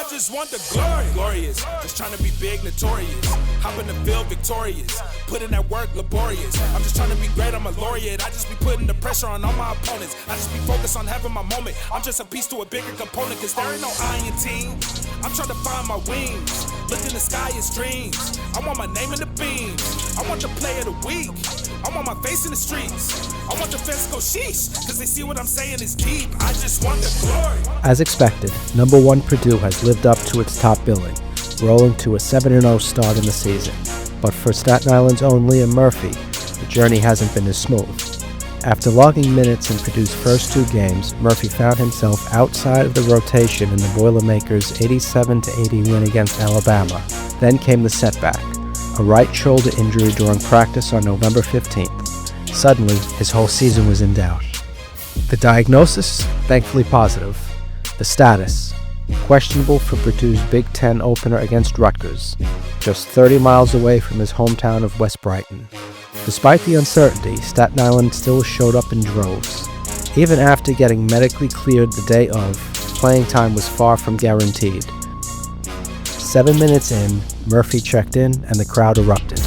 just want the glory. Glorious, just trying to be big, notorious. Hop in the field, victorious. Put in that work, laborious. I'm just trying to be great, I'm a laureate. I just be putting the pressure on all my opponents. I just be focused on having my moment. I'm just a piece to a bigger component, cause there ain't no I in team. I'm trying to find my wings. Look in the sky, it's dreams. I want my name in the beams. I want the play of the week. I want my face in the streets. I want the fans to go sheesh, cause they see what I'm saying is deep. I just want the glory. As expected, number 1 Purdue has lived up to its top billing, rolling to a 7-0 start in the season. But for Staten Island's own Liam Murphy, the journey hasn't been as smooth. After logging minutes in Purdue's first 2 games, Murphy found himself outside of the rotation in the Boilermakers' 87-80 win against Alabama. Then came the setback, a right shoulder injury during practice on November 15th. Suddenly, his whole season was in doubt. The diagnosis, thankfully positive. The status, questionable for Purdue's Big Ten opener against Rutgers, just 30 miles away from his hometown of West Brighton. Despite the uncertainty, Staten Island still showed up in droves. Even after getting medically cleared the day of, playing time was far from guaranteed. 7 minutes in, Murphy checked in and the crowd erupted.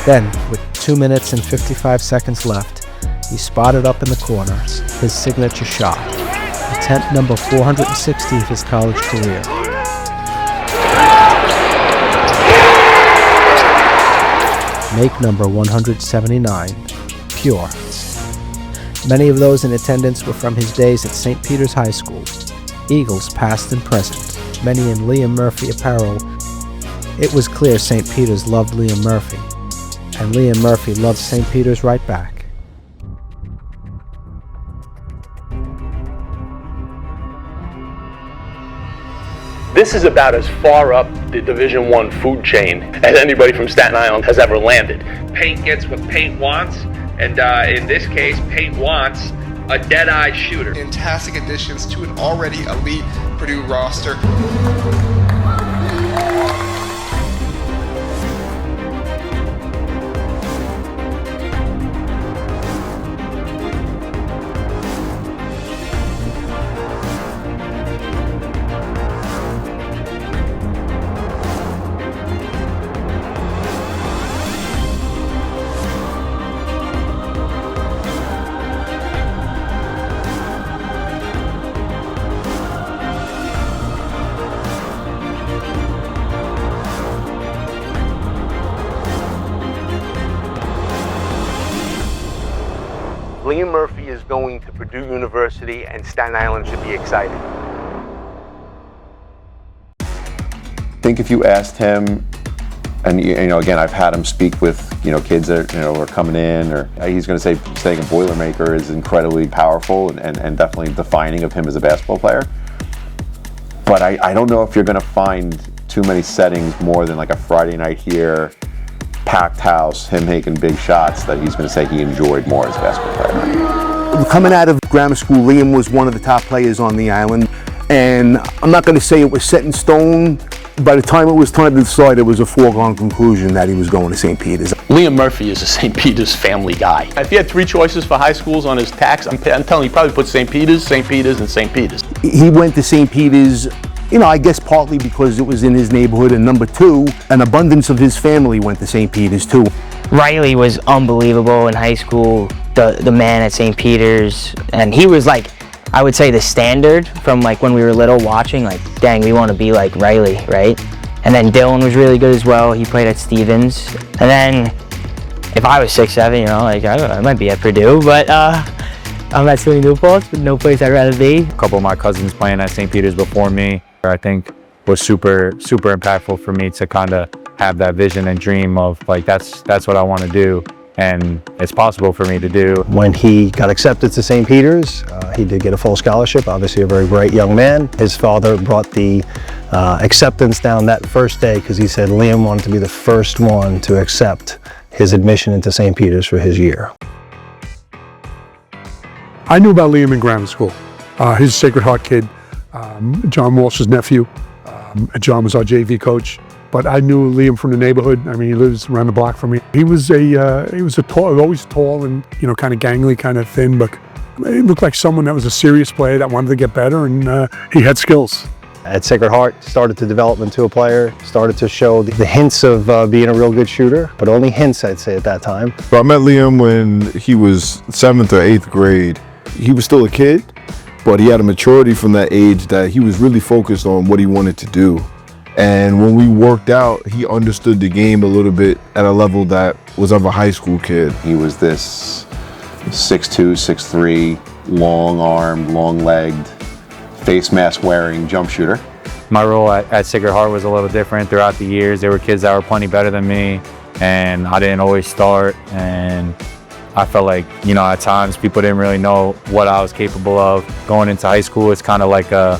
Then, with 2 minutes and 55 seconds left, he spotted up in the corner his signature shot, attempt number 460 of his college career. Make number 179, pure. Many of those in attendance were from his days at St. Peter's High School. Eagles past and present, many in Liam Murphy apparel. It was clear St. Peter's loved Liam Murphy, and Liam Murphy loved St. Peter's right back. This is about as far up the Division I food chain as anybody from Staten Island has ever landed. Paint gets what paint wants, and in this case, paint wants a dead-eye shooter. Fantastic additions to an already elite Purdue roster. Liam Murphy is going to Purdue University, and Staten Island should be excited. I think if you asked him, and again, I've had him speak with kids that are coming in, or he's going to say staying a Boilermaker is incredibly powerful and definitely defining of him as a basketball player. But I don't know if you're going to find too many settings more than like a Friday night here, packed house, him making big shots, that he's going to say he enjoyed more as a basketball player. Coming out of grammar school, Liam was one of the top players on the island, and I'm not going to say it was set in stone. By the time it was time to decide, it was a foregone conclusion that he was going to St. Peter's. Liam Murphy is a St. Peter's family guy. If he had 3 choices for high schools on his tax, I'm telling you, he probably put St. Peter's, and St. Peter's. He went to St. Peter's, I guess partly because it was in his neighborhood, and number 2, an abundance of his family went to St. Peter's too. Riley was unbelievable in high school, the man at St. Peter's, and he was like, I would say the standard from like when we were little watching, like, dang, we want to be like Riley, right? And then Dylan was really good as well. He played at Stevens. And then if I was 6'7", like, I don't know, I might be at Purdue, but I'm at SUNY New Paltz, but no place I'd rather be. A couple of my cousins playing at St. Peter's before me, I think was super impactful for me to kind of have that vision and dream of like, that's what I want to do. And it's possible for me to do. When he got accepted to St. Peter's, he did get a full scholarship, obviously a very bright young man. His father brought the acceptance down that first day because he said Liam wanted to be the first one to accept his admission into St. Peter's for his year. I knew about Liam in grammar school. He's a Sacred Heart kid, John Walsh's nephew. John was our JV coach. but I knew Liam from the neighborhood. I mean, he lives around the block from me. He was always tall and, you know, kind of gangly, kind of thin, but he looked like someone that was a serious player that wanted to get better, and he had skills. At Sacred Heart, started to develop into a player, started to show the hints of being a real good shooter, but only hints, I'd say, at that time. So I met Liam when he was 7th or 8th grade. He was still a kid, but he had a maturity from that age that he was really focused on what he wanted to do. And when we worked out, he understood the game a little bit at a level that was of a high school kid. He was this 6'2", 6'3", long-armed, long-legged, face mask wearing jump shooter. My role at Sacred Heart was a little different throughout the years. There were kids that were plenty better than me, and I didn't always start, and I felt like, you know, at times people didn't really know what I was capable of. Going into high school, it's kind of like a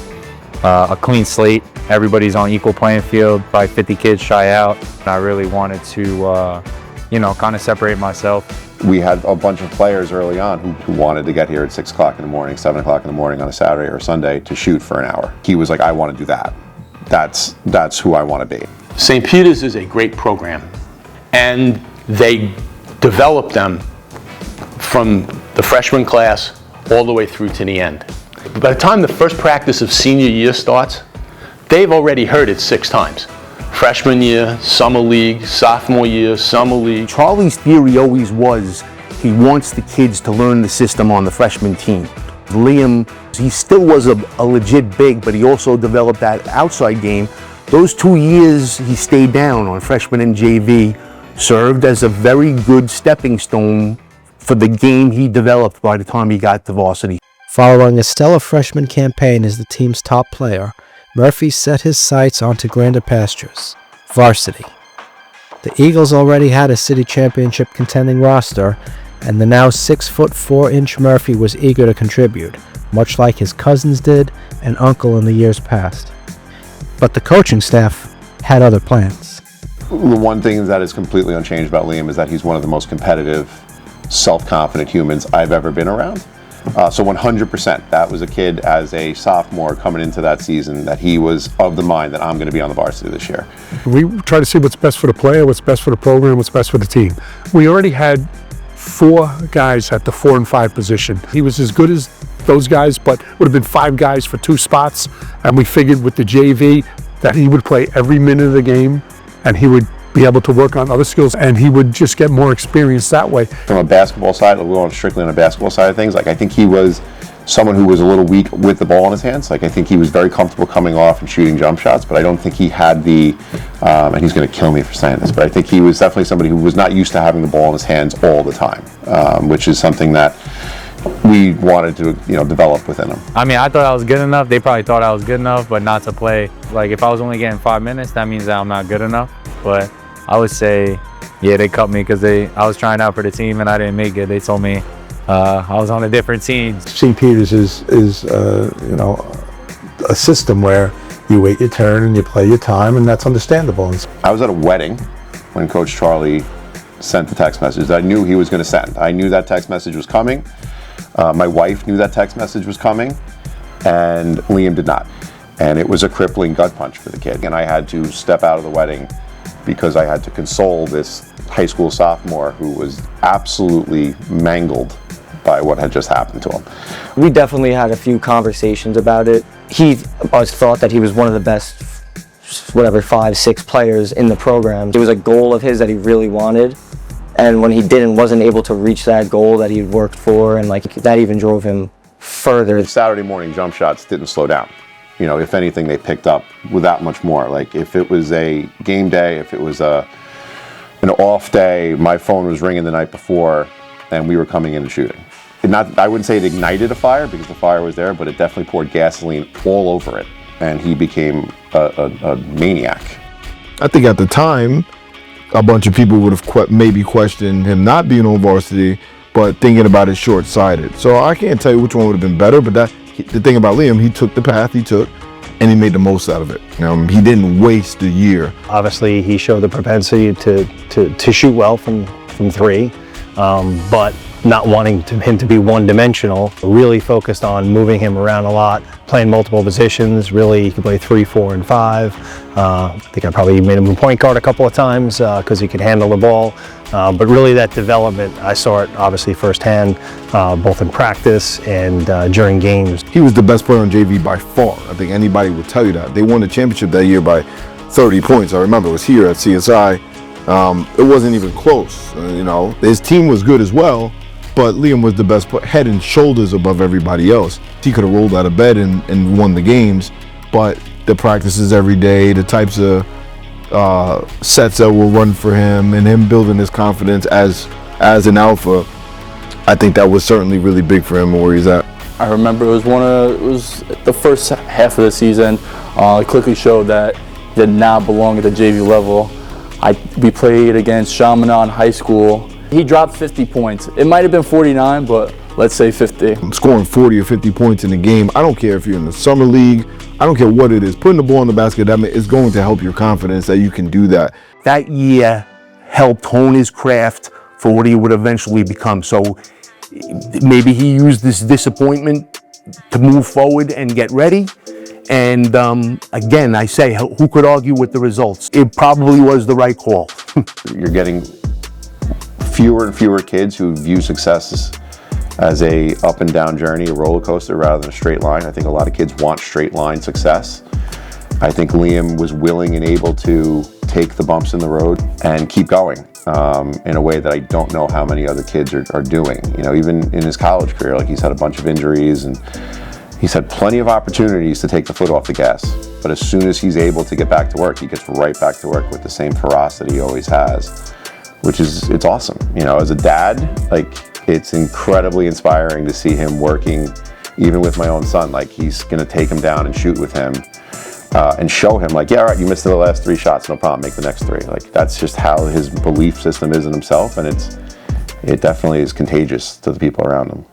clean slate. Everybody's on equal playing field, probably 50 kids try out. I really wanted to, you know, kind of separate myself. We had a bunch of players early on who wanted to get here at 6 o'clock in the morning, 7 o'clock in the morning on a Saturday or Sunday to shoot for an hour. He was like, I want to do that. That's who I want to be. St. Peter's is a great program, and they develop them from the freshman class all the way through to the end. By the time the first practice of senior year starts, they've already heard it 6 times. Freshman year, summer league, sophomore year, summer league. Charlie's theory always was he wants the kids to learn the system on the freshman team. Liam, he still was a legit big, but he also developed that outside game. Those 2 years he stayed down on freshman and JV served as a very good stepping stone for the game he developed by the time he got to varsity. Following a stellar freshman campaign as the team's top player, Murphy set his sights onto grander pastures, varsity. The Eagles already had a city championship contending roster, and the now 6'4" Murphy was eager to contribute, much like his cousins did and uncle in the years past. But the coaching staff had other plans. The one thing that is completely unchanged about Liam is that he's one of the most competitive, self-confident humans I've ever been around. So 100%, that was a kid as a sophomore coming into that season that he was of the mind that I'm going to be on the varsity this year. We try to see what's best for the player, what's best for the program, what's best for the team. We already had 4 guys at the 4 and 5 position. He was as good as those guys, but would have been 5 guys for 2 spots. And we figured with the JV that he would play every minute of the game, and he would be able to work on other skills, and he would just get more experience that way. From a basketball side, we're going strictly on the basketball side of things. Like, I think he was someone who was a little weak with the ball in his hands. Like, I think he was very comfortable coming off and shooting jump shots, but I don't think he had the, and he's going to kill me for saying this, but I think he was definitely somebody who was not used to having the ball in his hands all the time, which is something that we wanted to, you know, develop within him. I mean, I thought I was good enough. They probably thought I was good enough, but not to play. Like, if I was only getting 5 minutes, that means that I'm not good enough. But I would say, yeah, they cut me because I was trying out for the team and I didn't make it. They told me I was on a different team. St. Peter's is you know, a system where you wait your turn and you play your time, and that's understandable. I was at a wedding when Coach Charlie sent the text message that I knew he was going to send. I knew that text message was coming. My wife knew that text message was coming, and Liam did not. And it was a crippling gut punch for the kid. And I had to step out of the wedding because I had to console this high school sophomore who was absolutely mangled by what had just happened to him. We definitely had a few conversations about it. He always thought that he was one of the best, 5, 6 players in the program. It was a goal of his that he really wanted, and when he wasn't able to reach that goal that he'd worked for, and like that even drove him further. Saturday morning jump shots didn't slow down. You know, if anything, they picked up with that much more. Like, if it was a game day, if it was an off day, my phone was ringing the night before, and we were coming in and shooting. I wouldn't say it ignited a fire, because the fire was there, but it definitely poured gasoline all over it, and he became a maniac. I think at the time, a bunch of people would have maybe questioned him not being on varsity, but thinking about it short-sighted. So I can't tell you which one would have been better, but the thing about Liam, he took the path he took, and he made the most out of it. He didn't waste a year. Obviously, he showed the propensity to shoot well from 3. but not wanting him to be one-dimensional. Really focused on moving him around a lot, playing multiple positions. Really, he could play 3, 4, and 5. I think I probably made him a point guard a couple of times because he could handle the ball. But really that development, I saw it obviously firsthand, both in practice and during games. He was the best player on JV by far. I think anybody would tell you that. They won the championship that year by 30 points. I remember it was here at CSI. It wasn't even close. His team was good as well, but Liam was the best player, head and shoulders above everybody else. He could have rolled out of bed and won the games, but the practices every day, the types of sets that will run for him, and him building his confidence as an alpha, I think that was certainly really big for him and where he's at. I remember it was the first half of the season. It quickly showed that he did not belong at the JV level. We played against Chaminade in high school. He dropped 50 points. It might have been 49, but let's say 50. Scoring 40 or 50 points in a game, I don't care if you're in the summer league, I don't care what it is, putting the ball in the basket, that is going to help your confidence that you can do that. That year helped hone his craft for what he would eventually become. So maybe he used this disappointment to move forward and get ready. And again, I say, who could argue with the results? It probably was the right call. You're getting fewer and fewer kids who view success as a up and down journey, a roller coaster rather than a straight line. I think a lot of kids want straight line success. I think Liam was willing and able to take the bumps in the road and keep going in a way that I don't know how many other kids are doing. Even in his college career, like, he's had a bunch of injuries and he's had plenty of opportunities to take the foot off the gas. But as soon as he's able to get back to work, he gets right back to work with the same ferocity he always has, it's awesome. As a dad, like, it's incredibly inspiring to see him working, even with my own son. Like, he's gonna take him down and shoot with him and show him, like, yeah, all right, you missed the last 3 shots, no problem, make the next 3. Like, that's just how his belief system is in himself, and it definitely is contagious to the people around him.